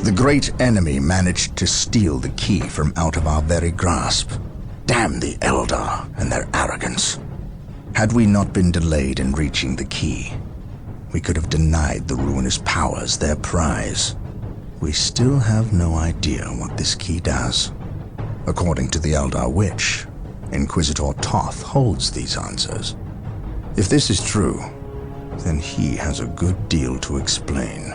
The great enemy managed to steal the key from out of our very grasp. Damn the Eldar and their arrogance. Had we not been delayed in reaching the key, we could have denied the ruinous powers their prize. We still have no idea what this key does. According to the Eldar Witch, Inquisitor Toth holds these answers. If this is true, then he has a good deal to explain.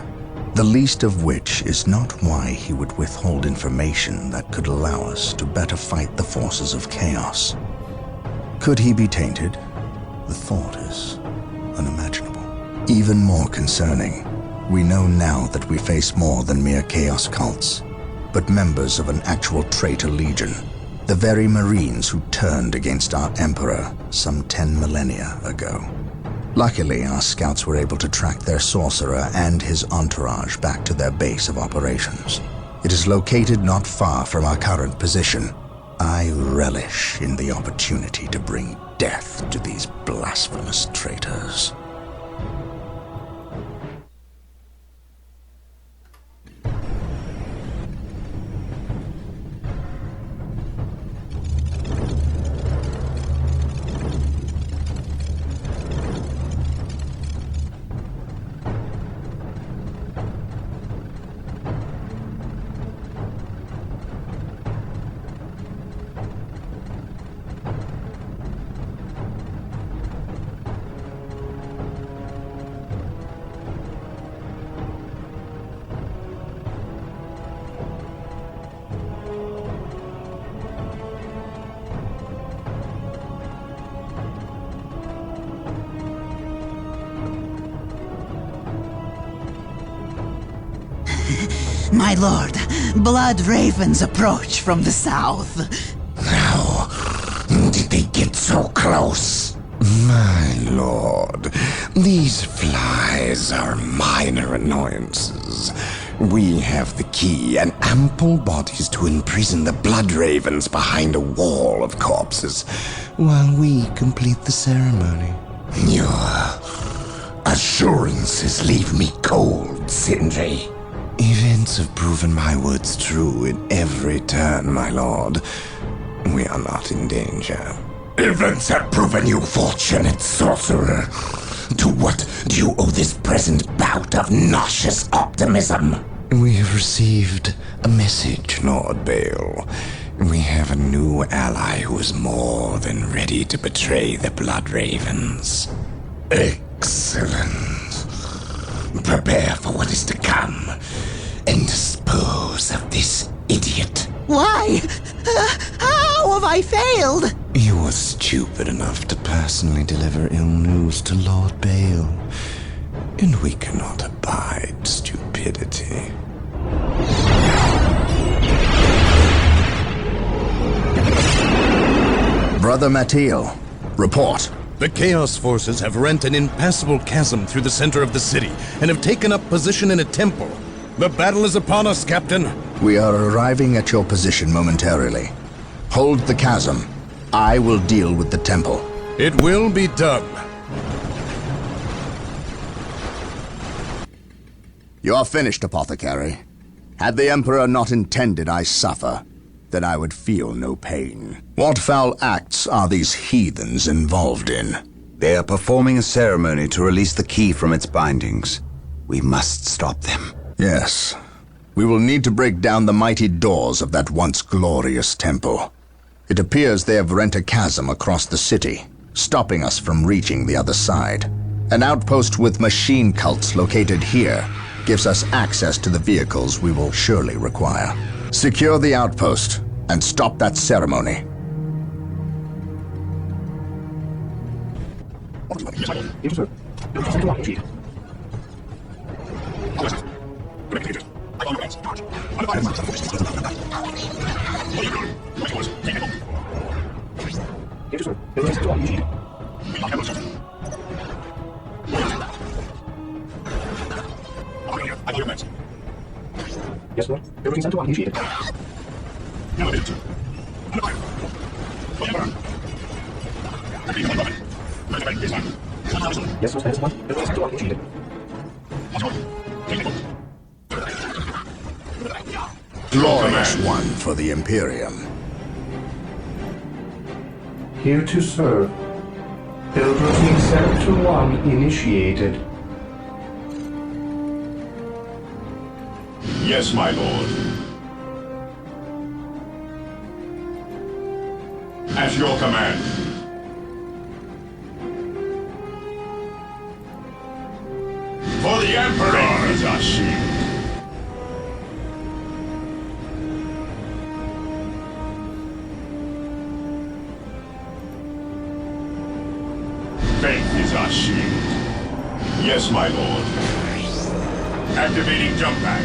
The least of which is not why he would withhold information that could allow us to better fight the forces of chaos. Could he be tainted? The thought is unimaginable. Even more concerning, we know now that we face more than mere chaos cults, but members of an actual traitor legion, the very Marines who turned against our Emperor some 10 millennia ago. Luckily, our scouts were able to track their sorcerer and his entourage back to their base of operations. It is located not far from our current position. I relish in the opportunity to bring death to these blasphemous traitors. My lord, blood ravens approach from the south. How did they get so close? My lord, these flies are minor annoyances. We have the key and ample bodies to imprison the blood ravens behind a wall of corpses, while we complete the ceremony. Your assurances leave me cold, Sindri. Events have proven my words true in every turn, my lord. We are not in danger. Events have proven you fortunate, sorcerer. To what do you owe this present bout of nauseous optimism? We have received a message, Lord Bale. We have a new ally who is more than ready to betray the Blood Ravens. Excellent. Prepare for what is to come, and dispose of this idiot. Why? How have I failed? You were stupid enough to personally deliver ill news to Lord Bale, and we cannot abide stupidity. Brother Mattiel, report. The Chaos Forces have rent an impassable chasm through the center of the city and have taken up position in a temple. The battle is upon us, Captain. We are arriving at your position momentarily. Hold the chasm. I will deal with the temple. It will be done. You are finished, Apothecary. Had the Emperor not intended I suffer, then I would feel no pain. What foul acts are these heathens involved in? They are performing a ceremony to release the key from its bindings. We must stop them. Yes. We will need to break down the mighty doors of that once glorious temple. It appears they have rent a chasm across the city, stopping us from reaching the other side. An outpost with machine cults located here gives us access to the vehicles we will surely require. Secure the outpost and stop that ceremony. Yes, Lord. Everything sent to initiated. Yes, Lord. Everything sent to initiated. Glorious one for the Imperium. Here to serve. Build routine Sector 1 initiated. Yes, my lord. At your command. For the Emperor is our shield. Faith is our shield. Yes, my lord. Activating jump pack.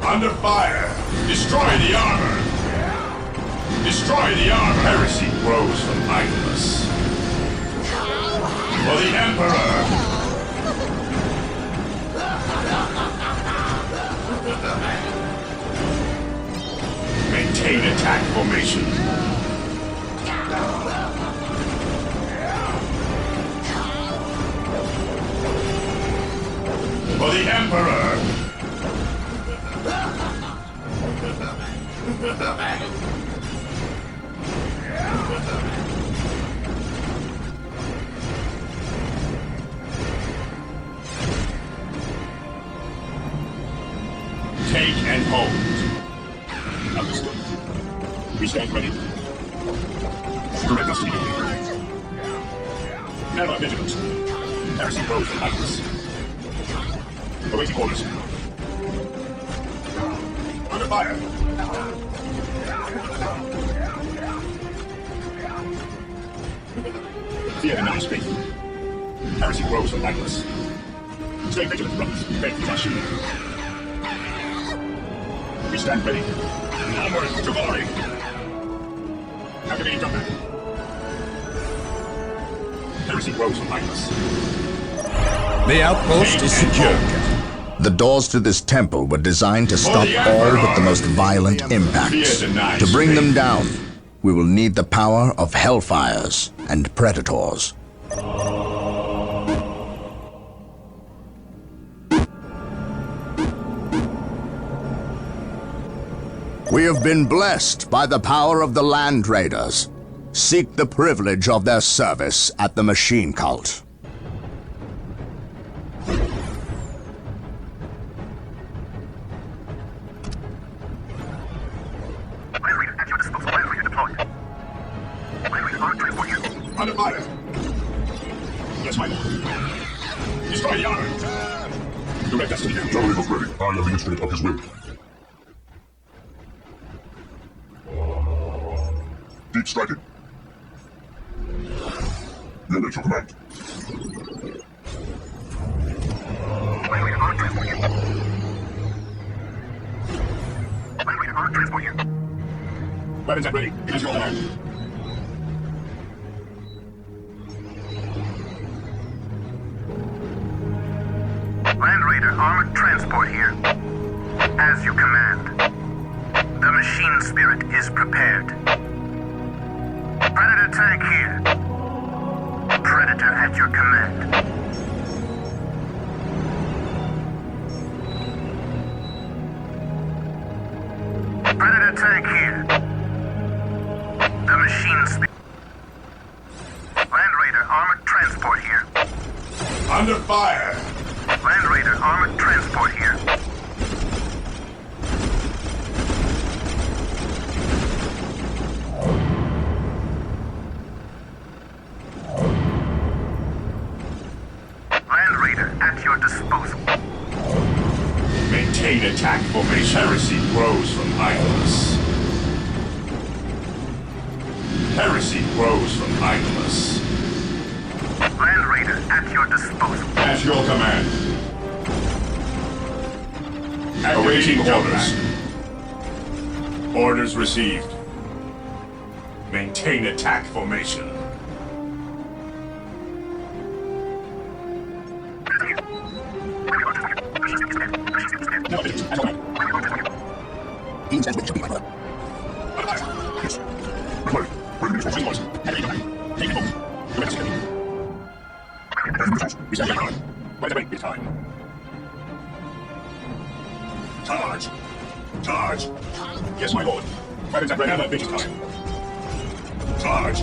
Under fire! Destroy the armor! Destroy the armor! Heresy grows from idleness. For the Emperor! Maintain attack formation. For the Emperor! Take and hold. Understood. We stand ready. Direct us to you. Never vigilant. Heresy grows from us. Awaiting orders. Under fire. Fear denies faith. Heresy grows from likeness. Stay vigilant, brothers. Faith is our shield. We stand ready. Onward to glory. Activating jump back. Heresy grows from likeness. The outpost is secured. The doors to this temple were designed to stop all but the most violent impacts. To bring them down, we will need the power of Hellfires and Predators. We have been blessed by the power of the Land Raiders. Seek the privilege of their service at the Machine Cult. Under fire. Yes, my lord. Destroy the armor. Direct us to you. General is ready. I am the instrument of his will. Deep striking. You await your command. Weapons at ready. It is your command. Land Raider armored transport here. As you command. The machine spirit is prepared. Predator tank here. Predator at your command. Predator tank here. The machine spirit. Land Raider armored transport here. Under fire. Land Raider armored transport here. Land Raider at your disposal. Maintain attack formation. Heresy grows from idleness. Heresy grows from idleness. Land Raider at your disposal. At your command. Awaiting orders. Orders received. Maintain attack formation. Charge! Charge! Yes, my lord. Weapons at ready. Have a vision time. Charge!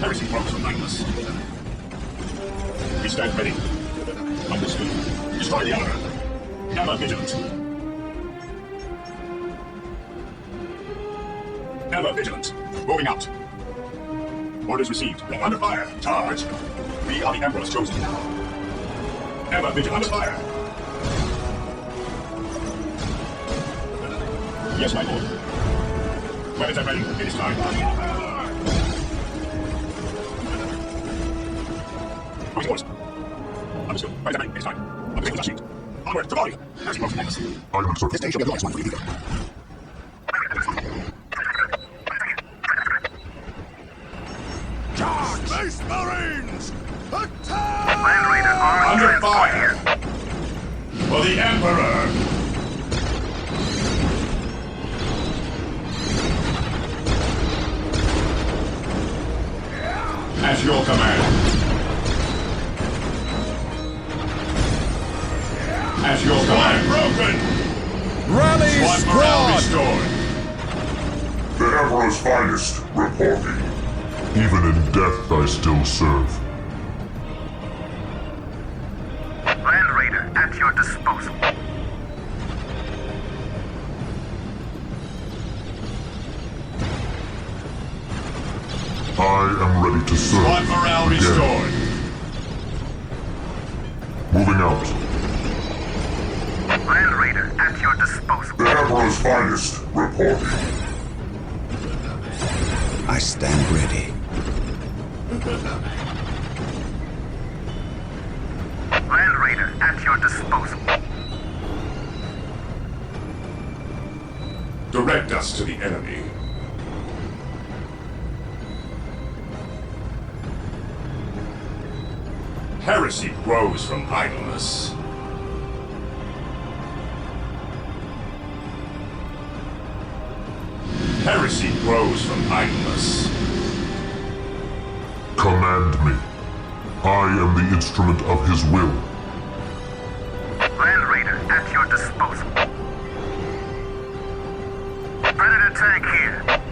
Heresy progs from mindless. We stand ready. Understood. Destroy the armor. Ever vigilant. Ever vigilant. Moving out. Orders received. Under fire. Charge. We are the Emperor's chosen. Ever vigilant. Under fire. Yes, my lord. Weapons are ready. It is time. Where's yours? Understood. Weapons are ready. It is time. Understood. Sheet. Onward to body. As you most I am certain. This day shall be a glorious one for you, Vigo. Charge! Space Marines! Attack! Land Raider armored under transport fire. here. For the Emperor. At your command. At your command. Broken. Rally Squad morale squad! restored. The Emperor's finest, reporting. Even in death I still serve. Land Raider at your disposal. I am ready to serve. Squad morale again. restored. Moving out. Land Raider at your disposal. The Emperor's finest, reporting. I stand ready. Land Raider at your disposal. Direct us to the enemy. Heresy grows from idleness. Heresy grows from idleness. Command me. I am the instrument of his will. Land Raider at your disposal. Predator tank here.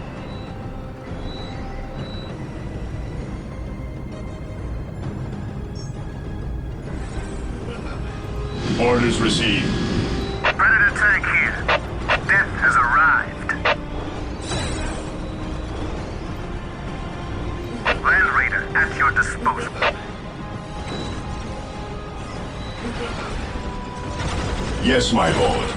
Orders received. Predator tank here. Death has arrived. Land Raider at your disposal. Yes, my lord.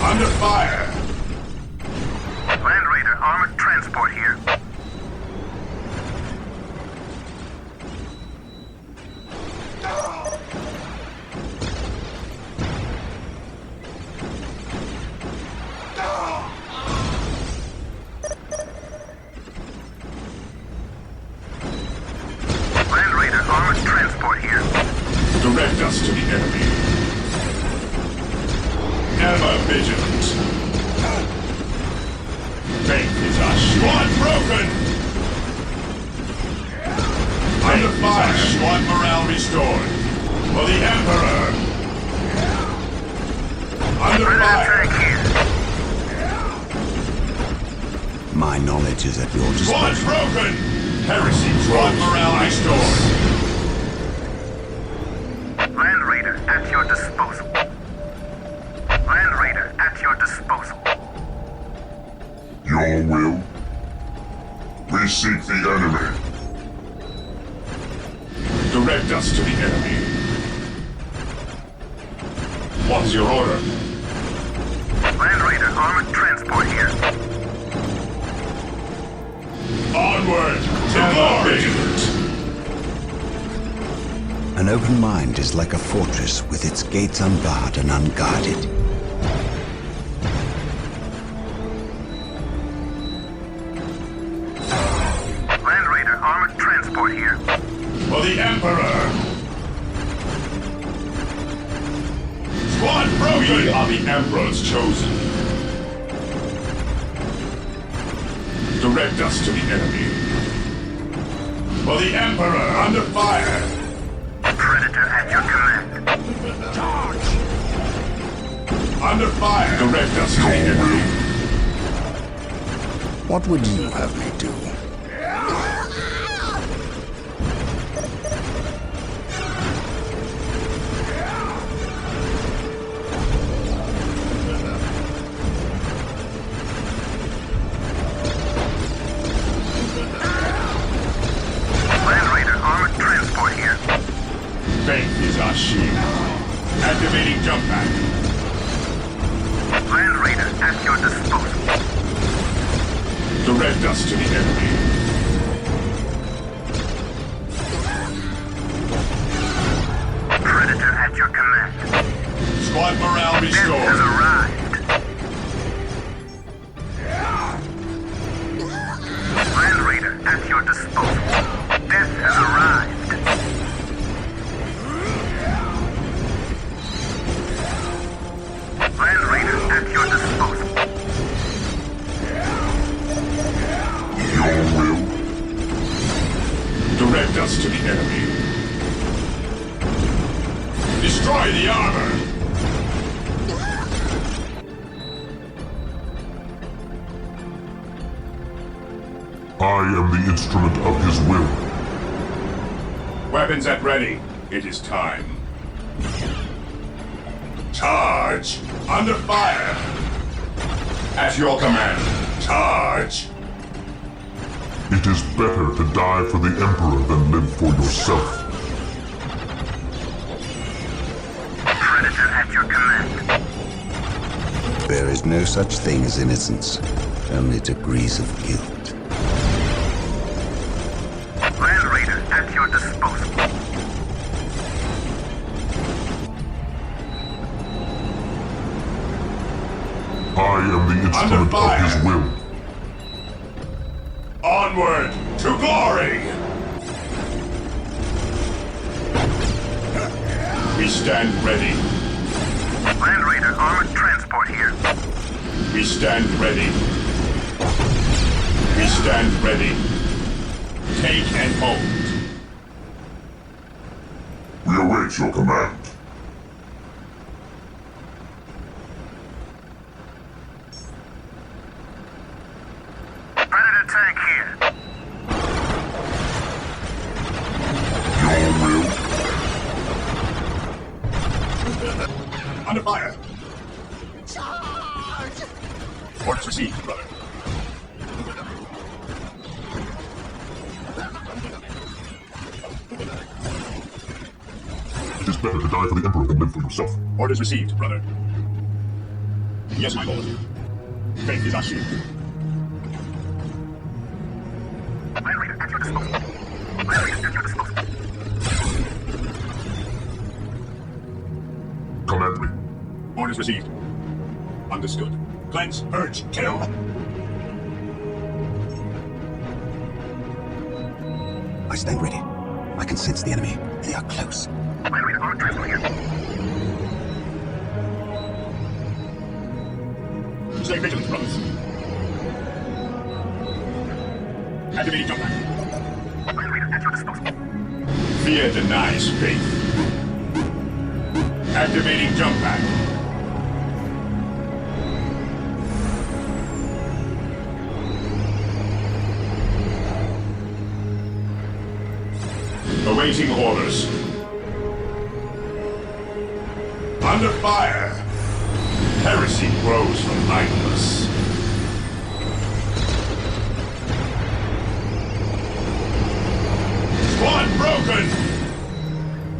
Under fire. Land Raider armored transport here. Land Raider armored transport here. Direct us to the enemy. Ever vigilant. Faith is our squad broken. Under fire. Squad morale restored. For the Emperor. Under Predator fire. tank here. My knowledge is at your Squad disposal. broken. Heresy. Squad morale restored. Land Raider at your disposal. Land Raider at your disposal. Your will? We seek the enemy. Direct us to the enemy. What is your order? Land Raider armored transport here. Onward to glory! An open mind is like a fortress with its gates unbarred and unguarded. Land Raider armored transport here. For the Emperor! Squad broken! We are the Emperor's chosen. Direct us to the enemy. For the Emperor under fire! Predator at your command. Charge! Under fire! Direct us to the enemy. What would you have me do? Land Raider armored transport here. Faith is our shield. Activating jump pack. Land Raider at your disposal. Direct us to the enemy. Predator at your command. Squad morale Death has restored. arrived. Land Raider at your disposal. Death has arrived. Land Raider at your disposal. Your will. Direct us to the enemy. Destroy the armor! I am the instrument of his will. Weapons at ready. It is time. Charge! Under fire! At your command. Charge! It is better to die for the Emperor than live for yourself. Predator at your command. There is no such thing as innocence, only degrees of guilt. Land Raider at your disposal. I am the instrument of his will. Onward to glory! We stand ready. Land Raider armored transport here. We stand ready. We stand ready. Take and hold. We await your command. Predator tank here. Your will. Under fire! Charge! Orders received, brother. It is better to die for the Emperor than live for yourself. Orders received, brother. Yes, my lord. Faith is our shield. Land Raider at your disposal. Land Raider at your disposal. Command me. Orders received. Understood. Cleanse, purge, kill! I stand ready. I can sense the enemy. They are close. Land Raider armored transport here. Stay vigilant, brothers. Activating jump pack. Land Raider at your disposal. Fear denies faith. Activating jump pack. Awaiting orders. Under fire. Heresy grows from idleness. Squad broken!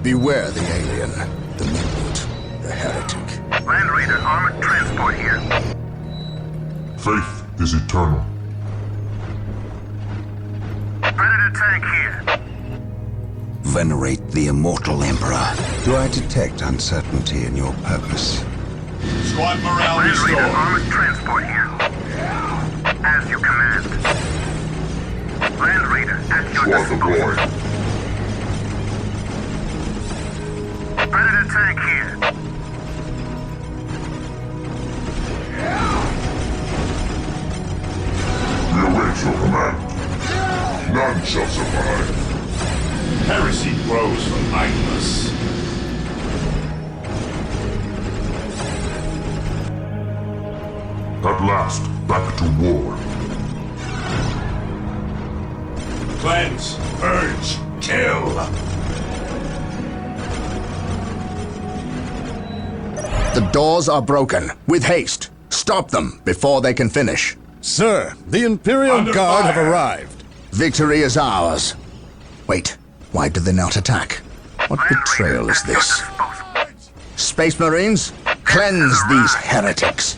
Beware the alien, the mutant, the heretic. Land Raider armored transport here. Faith is eternal. Predator tank here. Venerate the immortal Emperor. Do I detect uncertainty in your purpose? Squad morale Land Raider restored. armored transport here. As you command. Land Raider at your Squad disposal. deployed. Predator tank here. We await your shall survive. Heresy grows from idleness. At last, back to war. Cleanse, purge, kill. The doors are broken. With haste. Stop them before they can finish. Sir, the Imperial Under Guard have fire. arrived. Victory is ours. Wait, why do they not attack? What betrayal is this? Space Marines, cleanse these heretics.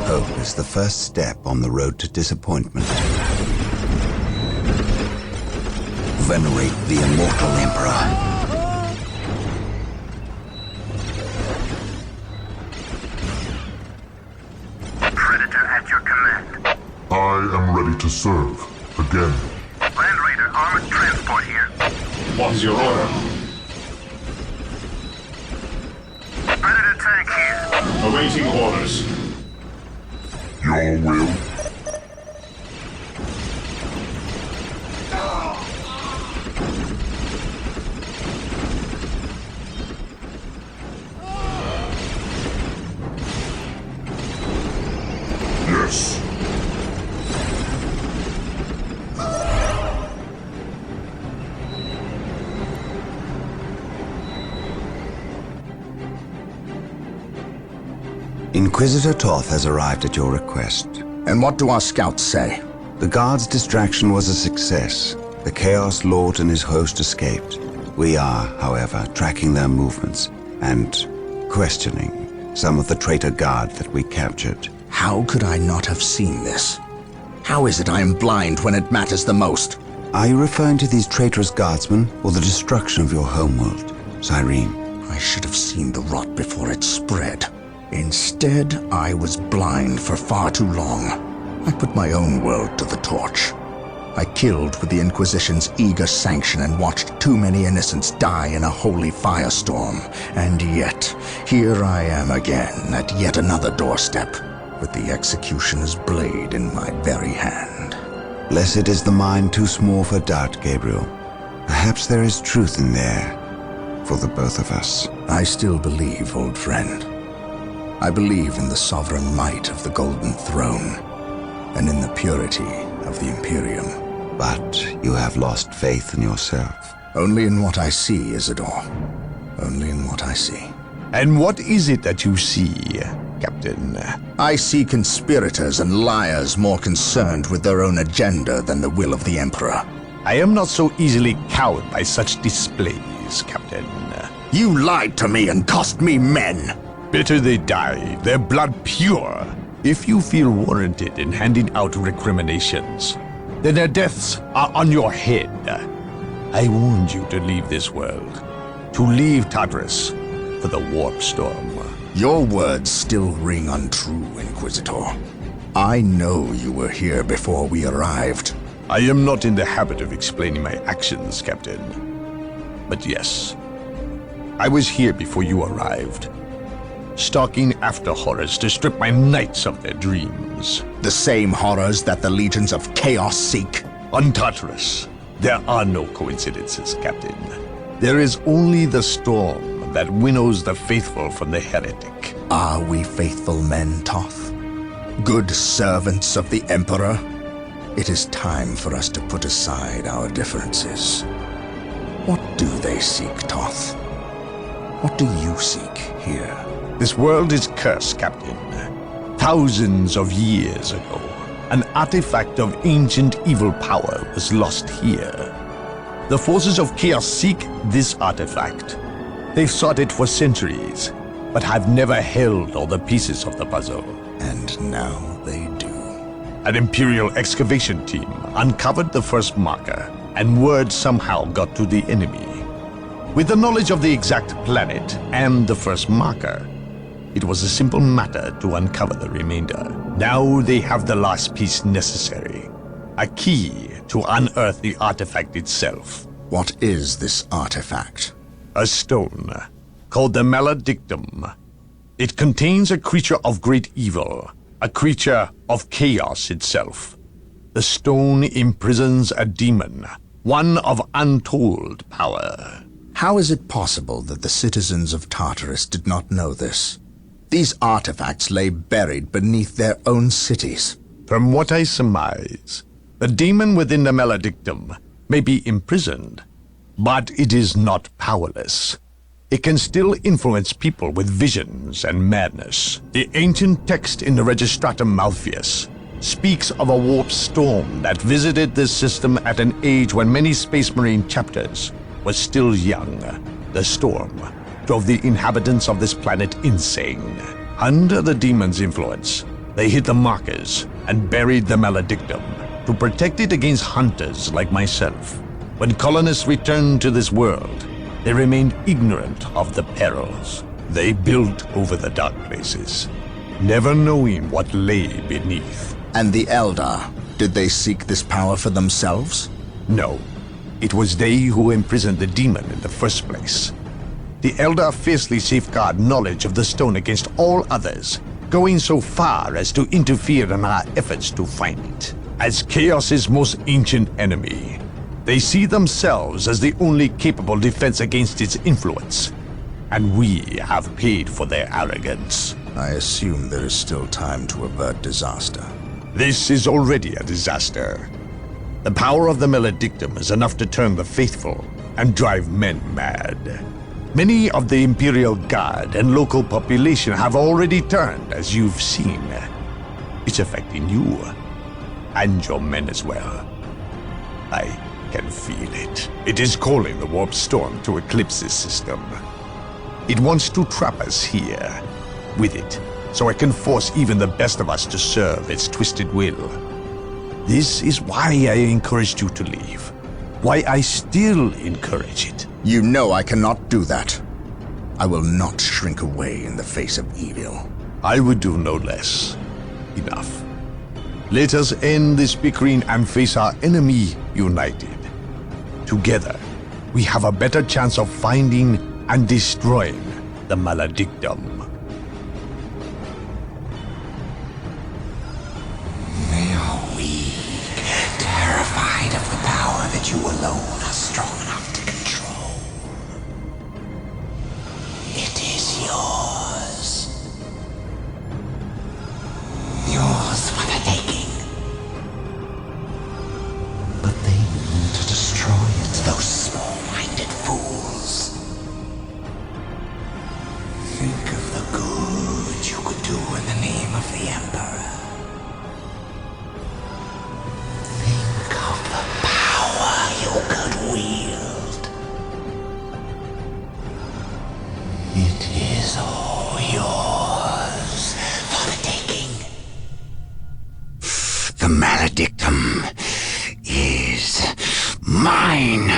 Hope is the first step on the road to disappointment. Venerate the immortal Emperor. Predator at your command. I am ready to serve. Again. Land Raider armored transport here. What is your order? Predator tank here. Awaiting orders. Your will. Yes. Inquisitor Toth has arrived at your request. And what do our scouts say? The guard's distraction was a success. The Chaos Lord and his host escaped. We are, however, tracking their movements and questioning some of the traitor guard that we captured. How could I not have seen this? How is it I am blind when it matters the most? Are you referring to these traitorous guardsmen or the destruction of your homeworld, Cyrene? I should have seen the rot before it spread. Instead, I was blind for far too long. I put my own world to the torch. I killed with the Inquisition's eager sanction and watched too many innocents die in a holy firestorm. And yet, here I am again at yet another doorstep, with the executioner's blade in my very hand. Blessed is the mind too small for doubt, Gabriel. Perhaps there is truth in there for the both of us. I still believe, old friend. I believe in the sovereign might of the Golden Throne, and in the purity of the Imperium. But you have lost faith in yourself. Only in what I see, Isidore. Only in what I see. And what is it that you see, Captain? I see conspirators and liars more concerned with their own agenda than the will of the Emperor. I am not so easily cowed by such displays, Captain. You lied to me and cost me men! Better they die, their blood pure. If you feel warranted in handing out recriminations, then their deaths are on your head. I warned you to leave this world, to leave Tartarus for the Warp Storm. Your words still ring untrue, Inquisitor. I know you were here before we arrived. I am not in the habit of explaining my actions, Captain. But yes, I was here before you arrived, stalking after horrors to strip my knights of their dreams. The same horrors that the legions of chaos seek. On Tartarus, there are no coincidences, Captain. There is only the storm that winnows the faithful from the heretic. Are we faithful men, Toth? Good servants of the Emperor? It is time for us to put aside our differences. What do they seek, Toth? What do you seek here? This world is cursed, Captain. Thousands of years ago, an artifact of ancient evil power was lost here. The forces of chaos seek this artifact. They've sought it for centuries, but have never held all the pieces of the puzzle. And now they do. An Imperial excavation team uncovered the first marker, and word somehow got to the enemy. With the knowledge of the exact planet and the first marker, it was a simple matter to uncover the remainder. Now they have the last piece necessary. A key to unearth the artifact itself. What is this artifact? A stone, called the Maledictum. It contains a creature of great evil, a creature of chaos itself. The stone imprisons a demon, one of untold power. How is it possible that the citizens of Tartarus did not know this? These artifacts lay buried beneath their own cities. From what I surmise, the demon within the Maledictum may be imprisoned, but it is not powerless. It can still influence people with visions and madness. The ancient text in the Registratum Malpheus speaks of a warp storm that visited this system at an age when many Space Marine chapters were still young. The storm drove the inhabitants of this planet insane. Under the demon's influence, they hid the markers and buried the Maledictum to protect it against hunters like myself. When colonists returned to this world, they remained ignorant of the perils. They built over the dark places, never knowing what lay beneath. And the Eldar, did they seek this power for themselves? No. It was they who imprisoned the demon in the first place. The Eldar fiercely safeguard knowledge of the stone against all others, going so far as to interfere in our efforts to find it. As Chaos's most ancient enemy, they see themselves as the only capable defense against its influence, and we have paid for their arrogance. I assume there is still time to avert disaster. This is already a disaster. The power of the Maledictum is enough to turn the faithful and drive men mad. Many of the Imperial Guard and local population have already turned, as you've seen. It's affecting you, and your men as well. I can feel it. It is calling the warp storm to eclipse this system. It wants to trap us here with it, so it can force even the best of us to serve its twisted will. This is why I encouraged you to leave. Why I still encourage it. You know I cannot do that. I will not shrink away in the face of evil. I would do no less. Enough. Let us end this bickering and face our enemy united. Together, we have a better chance of finding and destroying the Maledictum. They are weak, terrified of the power that you alone are strong enough to control. It is yours. Yours for the taking. But they want to destroy it, those small-minded fools. Think of the good you could do in the name of the Emperor. Think of the power you could wield. It is all yours for the taking. The Maledictum is mine.